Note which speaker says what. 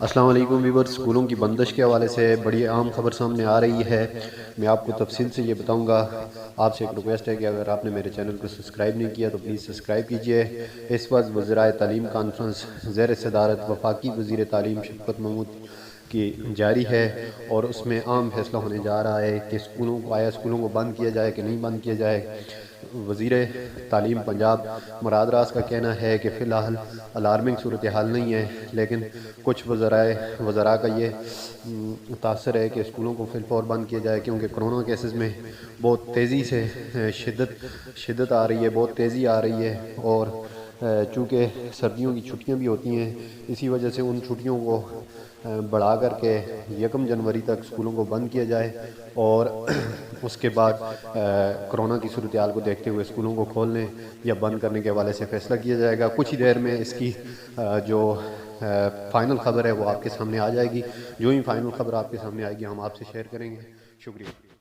Speaker 1: السلام علیکم ویور، اسکولوں کی بندش کے حوالے سے بڑی اہم خبر سامنے آ رہی ہے۔ میں آپ کو تفصیل سے یہ بتاؤں گا۔ آپ سے ایک ریکویسٹ ہے کہ اگر آپ نے میرے چینل کو سبسکرائب نہیں کیا تو پلیز سبسکرائب کیجئے۔ اس وقت وزرائے تعلیم کانفرنس زیر صدارت وفاقی وزیر تعلیم شفقت محمود کی جاری ہے، اور اس میں اہم فیصلہ ہونے جا رہا ہے کہ اسکولوں کو بند کیا جائے کہ نہیں بند کیا جائے۔ وزیر تعلیم پنجاب مراد راز کا کہنا ہے کہ فی الحال الارمنگ صورتحال نہیں ہے، لیکن کچھ وزراء کا یہ تاثر ہے کہ اسکولوں کو فی الفور بند کیا جائے، کیونکہ کرونا کیسز میں بہت تیزی سے شدت آ رہی ہے، بہت تیزی آ رہی ہے، اور چونکہ سردیوں کی چھٹیاں بھی ہوتی ہیں، اسی وجہ سے ان چھٹیوں کو بڑھا کر کے 1 جنوری تک اسکولوں کو بند کیا جائے، اور اس کے بعد کرونا کی صورتحال کو دیکھتے ہوئے اسکولوں کو کھولنے یا بند کرنے کے حوالے سے فیصلہ کیا جائے گا۔ کچھ ہی دیر میں اس کی جو فائنل خبر ہے وہ آپ کے سامنے آ جائے گی۔ جو ہی فائنل خبر آپ کے سامنے آئے گی ہم آپ سے شیئر کریں گے۔ شکریہ۔